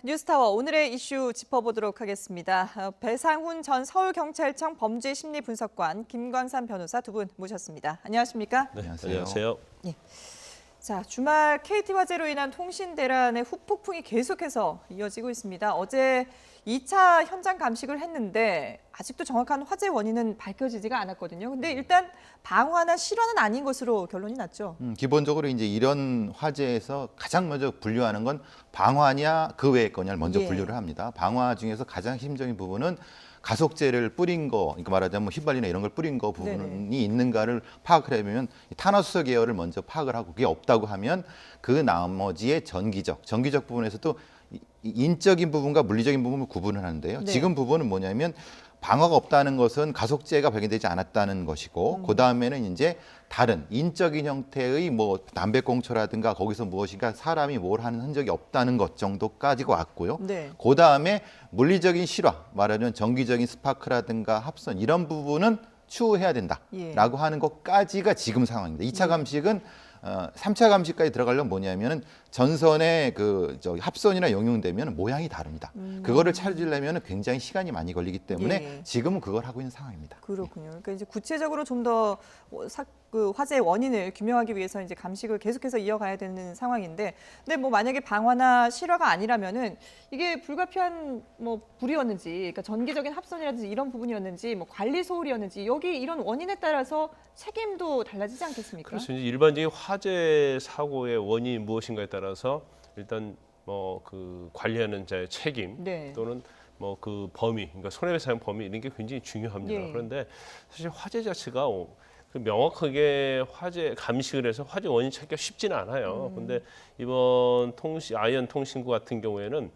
뉴스타워 오늘의 이슈 짚어보도록 하겠습니다. 배상훈 전 서울경찰청 범죄심리분석관, 김광산 변호사 두 분 모셨습니다. 안녕하십니까? 네, 안녕하세요. 예. 자, 주말 KT 화재로 인한 통신 대란의 후폭풍이 계속해서 이어지고 있습니다. 어제 2차 현장 감식을 했는데 아직도 정확한 화재 원인은 밝혀지지가 않았거든요. 근데 일단 방화나 실화는 아닌 것으로 결론이 났죠. 기본적으로 이제 이런 화재에서 가장 먼저 분류하는 건 방화냐 그 외의 거냐를 먼저 분류를 합니다. 방화 중에서 가장 핵심적인 부분은 가속제를 뿌린 거, 그러니까 말하자면 휘발유나 이런 걸 뿌린 거 부분이 네네. 있는가를 파악을 하려면 탄화수소 계열을 먼저 파악을 하고 그게 없다고 하면 그 나머지의 전기적 부분에서도 인적인 부분과 물리적인 부분을 구분을 하는데요. 네. 지금 부분은 뭐냐면 방화가 없다는 것은 가속제가 발견되지 않았다는 것이고 그 다음에는 이제 다른 인적인 형태의 뭐 담배꽁초라든가 거기서 무엇인가 사람이 뭘 하는 흔적이 없다는 것 정도까지가 왔고요. 네. 그 다음에 물리적인 실화, 말하자면 전기적인 스파크라든가 합선 이런 부분은 추후해야 된다라고 하는 것까지가 지금 상황입니다. 2차 감식은 3차 감식까지 들어가려면 뭐냐면은 전선에 합선이나 용융되면 모양이 다릅니다. 그거를 찾으려면 굉장히 시간이 많이 걸리기 때문에 지금은 그걸 하고 있는 상황입니다. 그렇군요. 그러니까 이제 구체적으로 좀 더 화재의 원인을 규명하기 위해서 이제 감식을 계속해서 이어가야 되는 상황인데, 근데 뭐 만약에 방화나 실화가 아니라면은 이게 불가피한 뭐 불이었는지, 그러니까 전기적인 합선이라든지 이런 부분이었는지, 뭐 관리 소홀이었는지 여기 이런 원인에 따라서 책임도 달라지지 않겠습니까? 그렇죠. 이제 일반적인 화재 사고의 원인이 무엇인가에 따라서 일단 뭐 그 관리하는 자의 책임 또는 뭐 그 범위, 그러니까 손해배상 범위 이런 게 굉장히 중요합니다. 그런데 사실 화재 자체가 명확하게 화재 감식을 해서 화재 원인 찾기가 쉽지는 않아요. 그런데 이번 아이언 통신구 같은 경우에는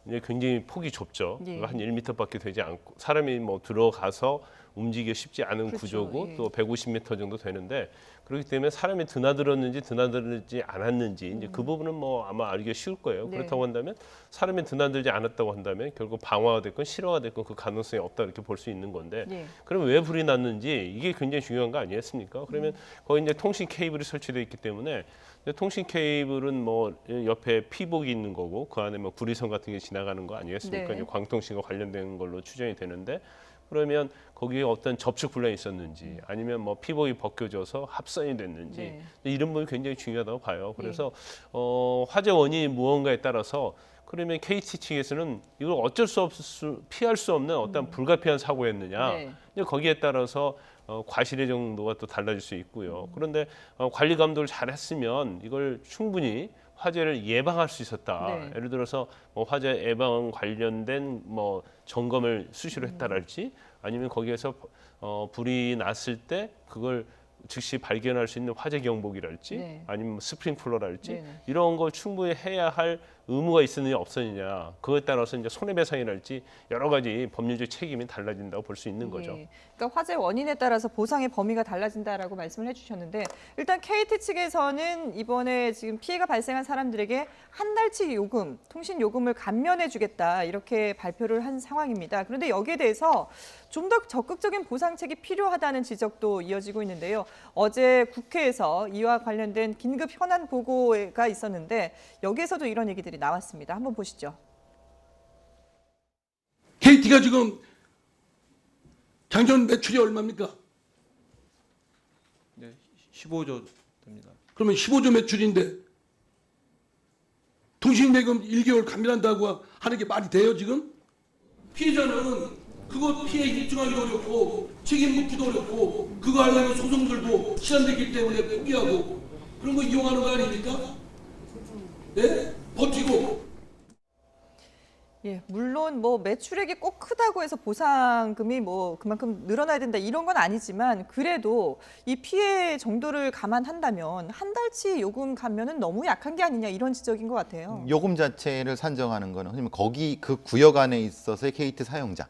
이제 굉장히 폭이 좁죠. 한 1m밖에 되지 않고 사람이 뭐 들어가서 움직이기 쉽지 않은 구조고 또 150m 정도 되는데 그렇기 때문에 사람이 드나들었는지 드나들지 않았는지 이제 그 부분은 뭐 아마 알기가 쉬울 거예요. 그렇다고 한다면 사람이 드나들지 않았다고 한다면 결국 방화가 됐건 실화가 됐건 그 가능성이 없다 이렇게 볼 수 있는 건데 그러면 왜 불이 났는지 이게 굉장히 중요한 거 아니겠습니까? 그러면 거기 이제 통신 케이블이 설치되어 있기 때문에 통신 케이블은 뭐 옆에 피복이 있는 거고 그 안에 뭐 구리선 같은 게 지나가는 거 아니겠습니까? 이제 광통신과 관련된 걸로 추정이 되는데 그러면 거기에 어떤 접촉 불량이 있었는지 아니면 뭐 피복이 벗겨져서 합선이 됐는지 이런 부분이 굉장히 중요하다고 봐요. 그래서 화재 원인이 무언가에 따라서 그러면 KT 측에서는 이걸 어쩔 수 피할 수 없는 어떤 불가피한 사고였느냐 거기에 따라서 과실의 정도가 또 달라질 수 있고요. 그런데 관리 감독을 잘했으면 이걸 충분히 화재를 예방할 수 있었다. 예를 들어서 뭐 화재 예방 관련된 뭐 점검을 수시로 했다랄지 아니면 거기에서 불이 났을 때 그걸 즉시 발견할 수 있는 화재 경보기랄지 아니면 뭐 스프링클러랄지 이런 걸 충분히 해야 할 의무가 있었느냐 없었느냐 그거에 따라서 이제 손해배상이랄지 여러 가지 법률적 책임이 달라진다고 볼 수 있는 거죠. 그러니까 화재 원인에 따라서 보상의 범위가 달라진다라고 말씀을 해주셨는데 일단 KT 측에서는 이번에 지금 피해가 발생한 사람들에게 한 달치 요금, 통신 요금을 감면해주겠다 이렇게 발표를 한 상황입니다. 그런데 여기에 대해서 좀 더 적극적인 보상책이 필요하다는 지적도 이어지고 있는데요. 어제 국회에서 이와 관련된 긴급 현안 보고가 있었는데 여기에서도 이런 얘기들이 나왔습니다. 한번 보시죠. KT가 지금 작년 매출이 얼마입니까? 네, 15조 됩니다. 그러면 15조 매출인데 통신대금 1개월 감면한다고 하는 게 말이 돼요 지금? 피해자는 그거 피해 입증하기도 어렵고 책임 묻기도 어렵고 그거 하려면 소송들도 시간되기 때문에 포기하고 그런 거 이용하는 거 아닙니까? 네? 버티고. 물론 뭐 매출액이 꼭 크다고 해서 보상금이 뭐 그만큼 늘어나야 된다 이런 건 아니지만 그래도 이 피해 정도를 감안한다면 한 달치 요금 감면은 너무 약한 게 아니냐 이런 지적인 것 같아요. 요금 자체를 산정하는 거는 흔히 거기 그 구역 안에 있어서의 KT 사용자.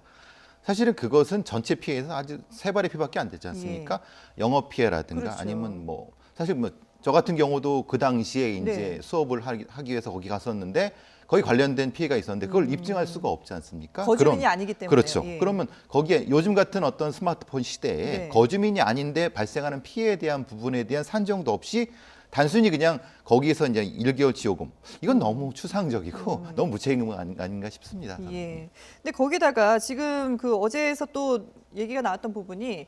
사실은 그것은 전체 피해에서 아주 세 발의 피밖에 안 되지 않습니까? 영업 피해라든가 아니면 뭐 사실 뭐 저 같은 경우도 그 당시에 이제 수업을 하기 위해서 거기 갔었는데 거기 관련된 피해가 있었는데 그걸 입증할 수가 없지 않습니까? 거주민이 아니기 때문에. 그렇죠. 그러면 거기에 요즘 같은 어떤 스마트폰 시대에 거주민이 아닌데 발생하는 피해에 대한 부분에 대한 산정도 없이 단순히 그냥 거기에서 이제 1개월치 요금 이건 너무 추상적이고 너무 무책임은 아닌가 싶습니다. 예. 근데 거기다가 지금 그 어제에서 또 얘기가 나왔던 부분이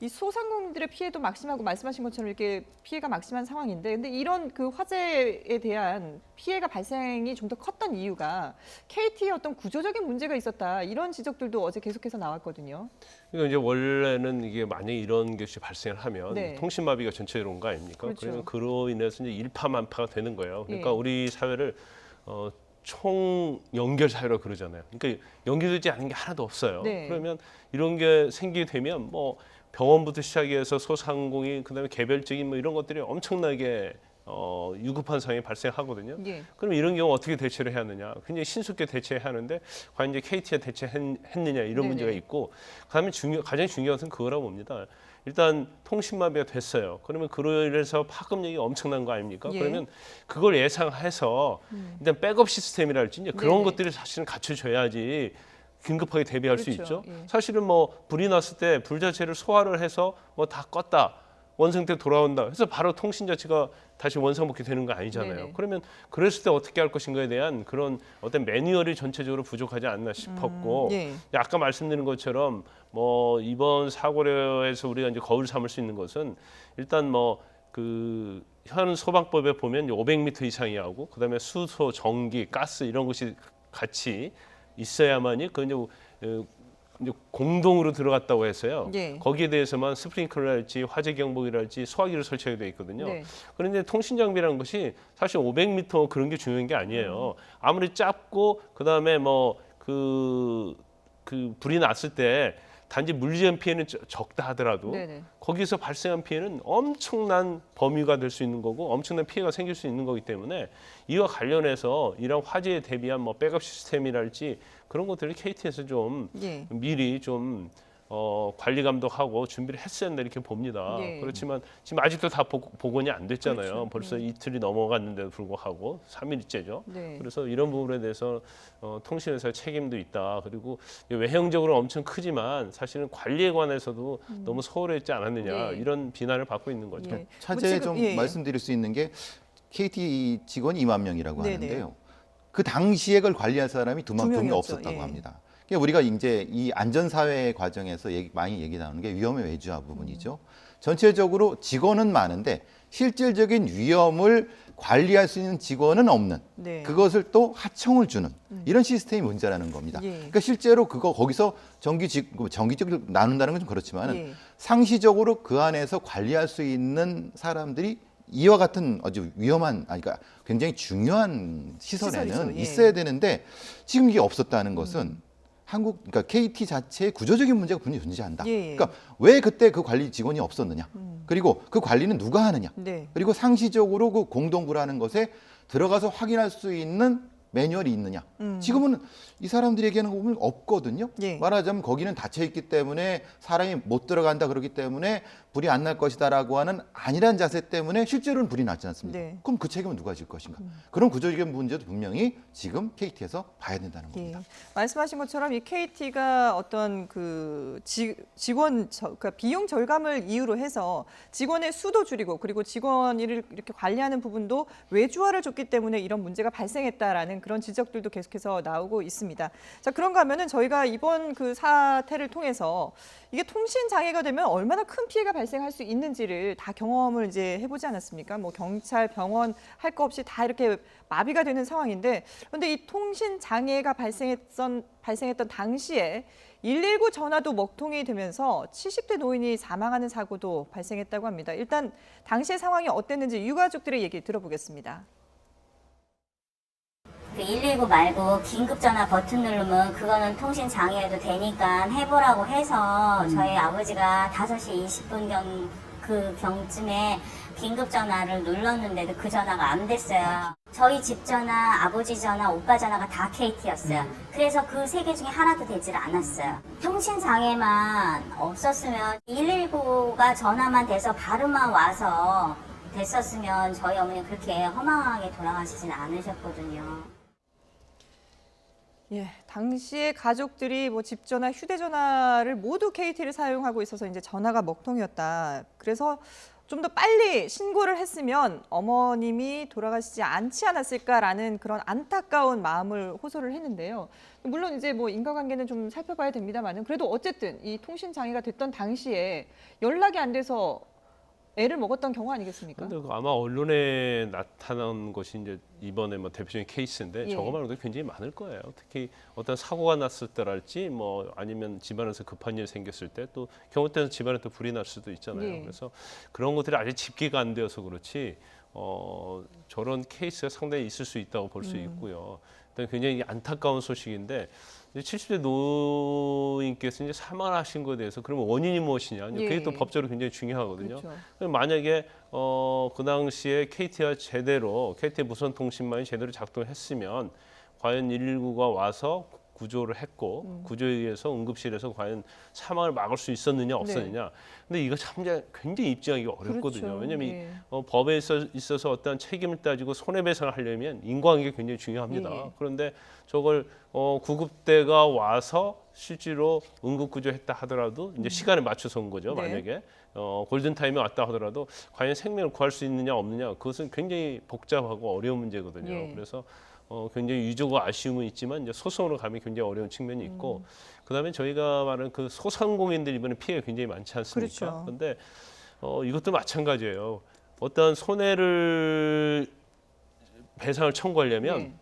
이 소상공인들의 피해도 막심하고 말씀하신 것처럼 이렇게 피해가 막심한 상황인데, 근데 이런 그 화재에 대한 피해가 발생이 좀 더 컸던 이유가 KT의 어떤 구조적인 문제가 있었다, 이런 지적들도 어제 계속해서 나왔거든요. 그러니까 이제 원래는 이게 만약에 이런 것이 발생을 하면 네. 통신마비가 전체적으로 온 거 아닙니까? 그렇죠. 그러면 그로 인해서 이제 일파만파가 되는 거예요. 그러니까 예. 우리 사회를 총 연결 사회라고 그러잖아요. 그러니까 연결되지 않은 게 하나도 없어요. 네. 그러면 이런 게 생기게 되면 뭐 병원부터 시작해서 소상공인, 그다음에 개별적인 뭐 이런 것들이 엄청나게 유급한 상황이 발생하거든요. 예. 그럼 이런 경우 어떻게 대처를 해야 하느냐? 굉장히 신속하게 대처해야 하는데 과연 이제 KT가 대처했느냐 이런 네네. 문제가 있고, 그다음에 가장 중요한 것은 그거라고 봅니다. 일단 통신마비가 됐어요. 그러면 그로 인해서 파급력이 엄청난 거 아닙니까? 예. 그러면 그걸 예상해서 일단 백업 시스템이랄지 이제 그런 네네. 것들을 사실은 갖춰줘야지 긴급하게 대비할 수 그렇죠. 있죠. 예. 사실은 뭐 불이 났을 때 불 자체를 소화를 해서 뭐 다 껐다, 원상태 돌아온다 해서 바로 통신 자체가 다시 원상복귀 되는 거 아니잖아요. 네네. 그러면 그랬을 때 어떻게 할 것인가에 대한 그런 어떤 매뉴얼이 전체적으로 부족하지 않나 싶었고, 예. 아까 말씀드린 것처럼 뭐 이번 사고에서 우리가 이제 거울 삼을 수 있는 것은 일단 뭐 그 현 소방법에 보면 500m 이상이야 하고, 그다음에 수소, 전기, 가스 이런 것이 같이 있어야만이 그 이제 공동으로 들어갔다고 해서요. 예. 거기에 대해서만 스프링클러랄지 화재 경보기랄지 소화기를 설치하게 돼 있거든요. 네. 그런데 통신 장비라는 것이 사실 500m 그런 게 중요한 게 아니에요. 아무리 짧고 그다음에 뭐 그 불이 났을 때 단지 물리적인 피해는 적다 하더라도 네네. 거기서 발생한 피해는 엄청난 범위가 될 수 있는 거고 엄청난 피해가 생길 수 있는 거기 때문에 이와 관련해서 이런 화재에 대비한 뭐 백업 시스템이랄지 그런 것들을 KT에서 좀 예. 미리 좀 관리 감독하고 준비를 했어야 한다 이렇게 봅니다. 예. 그렇지만 지금 아직도 다 복원이 안 됐잖아요. 그렇죠. 벌써 이틀이 넘어갔는데도 불구하고 3일째죠. 네. 그래서 이런 부분에 대해서 통신회사의 책임도 있다. 그리고 외형적으로 엄청 크지만 사실은 관리에 관해서도 너무 소홀했지 않았느냐 예. 이런 비난을 받고 있는 거죠. 예. 차제에 뭐 지금, 좀 예. 말씀드릴 수 있는 게 KT 직원이 2만 명이라고 네네. 하는데요. 그 당시에 그걸 관리할 사람이 두 명이 명이었죠. 없었다고 예. 합니다. 그러니까 우리가 이제 이 안전사회 과정에서 많이 얘기 나오는 게 위험의 외주화 부분이죠. 전체적으로 직원은 많은데 실질적인 위험을 관리할 수 있는 직원은 없는, 네. 그것을 또 하청을 주는 이런 시스템이 문제라는 겁니다. 예. 그러니까 실제로 거기서 정기적으로 나눈다는 건 좀 그렇지만은 예. 상시적으로 그 안에서 관리할 수 있는 사람들이 이와 같은 아주 위험한, 그러니까 굉장히 중요한 시설에는 시설이죠. 예. 있어야 되는데 지금 이게 없었다는 것은 그러니까 KT 자체의 구조적인 문제가 분명히 존재한다. 예. 그러니까 왜 그때 그 관리 직원이 없었느냐? 그리고 그 관리는 누가 하느냐? 네. 그리고 상시적으로 그 공동부라는 것에 들어가서 확인할 수 있는 매뉴얼이 있느냐? 지금은 이 사람들에게는 보면 없거든요. 예. 말하자면 거기는 닫혀 있기 때문에 사람이 못 들어간다 그러기 때문에 불이 안 날 것이다라고 하는 안일한 자세 때문에 실제로는 불이 났지 않습니까? 네. 그럼 그 책임은 누가 질 것인가? 그런 구조적인 문제도 분명히 지금 KT에서 봐야 된다는 겁니다. 예. 말씀하신 것처럼 이 KT가 어떤 그 그러니까 비용 절감을 이유로 해서 직원의 수도 줄이고, 그리고 직원을 이렇게 관리하는 부분도 외주화를 줬기 때문에 이런 문제가 발생했다라는 그런 지적들도 계속해서 나오고 있습니다. 자, 그런가 하면은 저희가 이번 그 사태를 통해서 이게 통신 장애가 되면 얼마나 큰 피해가 발생할 수 있는지를 다 경험을 이제 해보지 않았습니까? 뭐 경찰, 병원 할 거 없이 다 이렇게 마비가 되는 상황인데, 그런데 이 통신 장애가 발생했던 당시에 119 전화도 먹통이 되면서 70대 노인이 사망하는 사고도 발생했다고 합니다. 일단 당시의 상황이 어땠는지 유가족들의 얘기 들어보겠습니다. 119 말고 긴급전화 버튼 누르면 그거는 통신 장애도 되니까 해보라고 해서 저희 아버지가 5시 20분 경쯤에 긴급전화를 눌렀는데도 그 전화가 안 됐어요. 저희 집 전화, 아버지 전화, 오빠 전화가 다 KT였어요. 그래서 그 3개 중에 하나도 되질 않았어요. 통신 장애만 없었으면 119가 전화만 돼서 바로만 와서 됐었으면 저희 어머니 그렇게 허망하게 돌아가시진 않으셨거든요. 예, 당시에 가족들이 뭐 집전화, 휴대전화를 모두 KT를 사용하고 있어서 이제 전화가 먹통이었다. 그래서 좀 더 빨리 신고를 했으면 어머님이 돌아가시지 않지 않았을까라는 그런 안타까운 마음을 호소를 했는데요. 물론 이제 뭐 인과관계는 좀 살펴봐야 됩니다만은 그래도 어쨌든 이 통신 장애가 됐던 당시에 연락이 안 돼서 애를 먹었던 경우 아니겠습니까? 근데 아마 언론에 나타난 것이 이제 이번에 뭐 대표적인 케이스인데 예. 저거만으로도 굉장히 많을 거예요. 특히 어떤 사고가 났을 때랄지 뭐 아니면 집안에서 급한 일이 생겼을 때 또 경우 때는 집안에 또 불이 날 수도 있잖아요. 예. 그래서 그런 것들이 아직 집계가 안 되어서 그렇지 저런 케이스가 상당히 있을 수 있다고 볼 수 있고요. 일단 굉장히 안타까운 소식인데 70대 노인께서 이제 사망하신 것에 대해서 그러면 원인이 무엇이냐? 이제 그게 예. 또 법적으로 굉장히 중요하거든요. 그렇죠. 만약에 그 당시에 KT가 제대로 KT 무선통신망이 제대로 작동했으면 과연 119가 와서 구조를 했고 구조에 의해서 응급실에서 과연 사망을 막을 수 있었느냐 없었느냐. 근데 이거 참 굉장히 입증하기가 어렵거든요. 그렇죠. 왜냐하면 예. 법에 있어서 어떤 책임을 따지고 손해배상을 하려면 인과관계가 굉장히 중요합니다. 예. 그런데 저걸 구급대가 와서 실제로 응급구조했다 하더라도 이제 시간에 맞춰서 온 거죠. 네. 만약에 골든타임에 왔다 하더라도 과연 생명을 구할 수 있느냐 없느냐 그것은 굉장히 복잡하고 어려운 문제거든요. 예. 그래서 굉장히 유족과 아쉬움은 있지만 이제 소송으로 가면 굉장히 어려운 측면이 있고 그다음에 저희가 말하는 그 소상공인들 이번에 피해가 굉장히 많지 않습니까? 그렇죠. 그런데 이것도 마찬가지예요. 어떤 손해를 배상을 청구하려면 예.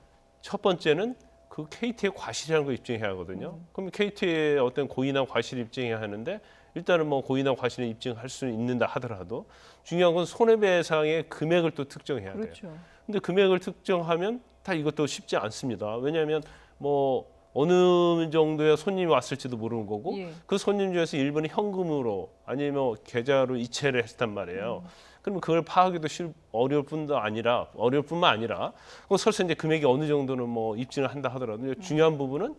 첫 번째는 그 KT의 과실이라는 걸 입증해야 하거든요. 그럼 KT의 어떤 고의나 과실을 입증해야 하는데 일단은 뭐 고의나 과실을 입증할 수 있는다 하더라도 중요한 건 손해배상의 금액을 또 특정해야 돼요. 그렇죠. 근데 금액을 특정하면 다 이것도 쉽지 않습니다. 왜냐하면 뭐 어느 정도의 손님이 왔을지도 모르는 거고 예. 그 손님 중에서 일부는 현금으로 아니면 뭐 계좌로 이체를 했단 말이에요. 그러면 그걸 파악하기도 어려울 뿐만 아니라 그 설사 이제 금액이 어느 정도는 뭐 입증을 한다 하더라도 중요한 부분은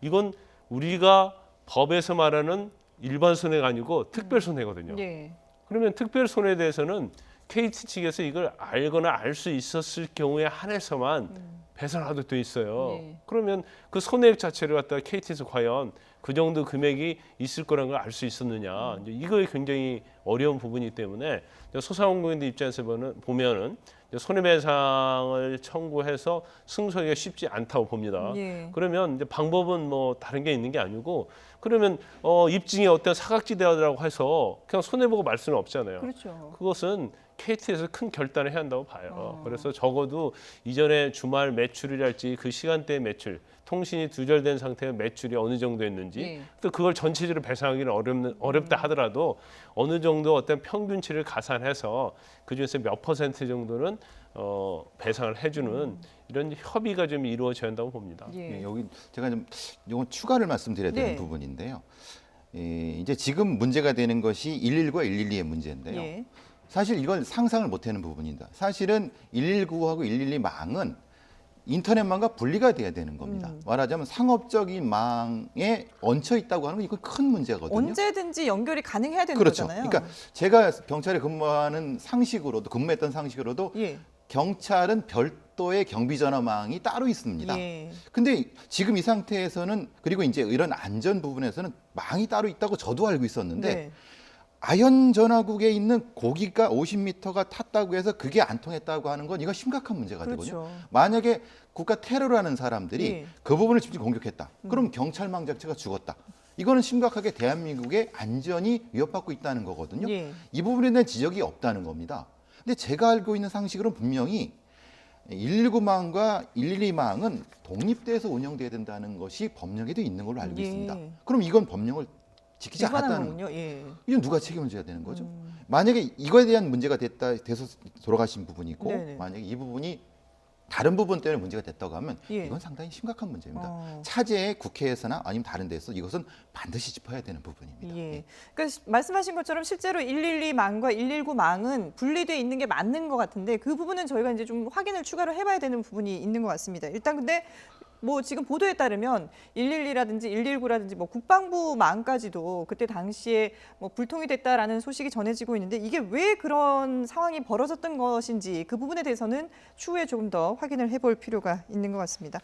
이건 우리가 법에서 말하는 일반 손해가 아니고 특별 손해거든요. 예. 그러면 특별 손해에 대해서는 KT 측에서 이걸 알거나 알 수 있었을 경우에 한해서만 배상하도록 돼 있어요. 네. 그러면 그 손해액 자체를 갖다가 KT에서 과연 그 정도 금액이 있을 거라는 걸 알 수 있었느냐. 이제 이거에 굉장히 어려운 부분이기 때문에 소상공인들 입장에서 보면은 손해배상을 청구해서 승소하기가 쉽지 않다고 봅니다. 예. 그러면 이제 방법은 뭐 다른 게 있는 게 아니고 그러면 입증에 어떤 사각지대라고 해서 그냥 손해보고 말 수는 없잖아요. 그렇죠. 그것은 KT에서 큰 결단을 해야 한다고 봐요. 그래서 적어도 이전에 주말 매출이랄지 그 시간대의 매출, 통신이 두절된 상태의 매출이 어느 정도였는지 예. 또 그걸 전체적으로 배상하기는 어렵다 하더라도 어느 정도 어떤 평균치를 가산해서 그중에서 몇 퍼센트 정도는 배상을 해주는 이런 협의가 좀 이루어져야 한다고 봅니다. 예. 예, 여기 제가 좀 이건 추가를 말씀드려야 되는 네. 부분인데요. 이제 지금 문제가 되는 것이 119와 112의 문제인데요. 예. 사실 이걸 상상을 못하는 부분입니다. 사실은 119하고 112망은 인터넷망과 분리가 돼야 되는 겁니다. 말하자면 상업적인 망에 얹혀 있다고 하는 건 이건 큰 문제거든요. 언제든지 연결이 가능해야 되는 그렇죠. 거잖아요. 그러니까 제가 경찰에 근무하는 상식으로도 근무했던 상식으로도 예. 경찰은 별도의 경비전화망이 따로 있습니다. 예. 근데 지금 이 상태에서는 그리고 이제 이런 안전 부분에서는 망이 따로 있다고 저도 알고 있었는데 네. 아현 전화국에 있는 고기가 50m가 탔다고 해서 그게 안 통했다고 하는 건 이거 심각한 문제가 되거든요. 그렇죠. 만약에 국가 테러라는 사람들이 예. 그 부분을 집중 공격했다. 그럼 경찰망 자체가 죽었다. 이거는 심각하게 대한민국의 안전이 위협받고 있다는 거거든요. 예. 이 부분에 대한 지적이 없다는 겁니다. 근데 제가 알고 있는 상식으로는 분명히 119망과 112망은 독립돼서 운영돼야 된다는 것이 법령에도 있는 걸로 알고 예. 있습니다. 그럼 이건 법령을 지키지 위반한 않았다는 거군요. 예. 이건 누가 책임을 져야 되는 거죠? 만약에 이거에 대한 문제가 돼서 돌아가신 부분이고 네네. 만약에 이 부분이 다른 부분 때문에 문제가 됐다고 하면 예. 이건 상당히 심각한 문제입니다. 차제에 국회에서나 아니면 다른 데서 이것은 반드시 짚어야 되는 부분입니다. 예. 그러니까 말씀하신 것처럼 실제로 112망과 119망은 분리되어 있는 게 맞는 것 같은데 그 부분은 저희가 이제 좀 확인을 추가로 해봐야 되는 부분이 있는 것 같습니다. 일단 근데 뭐 지금 보도에 따르면 112라든지 119라든지 뭐 국방부망까지도 그때 당시에 뭐 불통이 됐다라는 소식이 전해지고 있는데 이게 왜 그런 상황이 벌어졌던 것인지 그 부분에 대해서는 추후에 조금 더 확인을 해볼 필요가 있는 것 같습니다.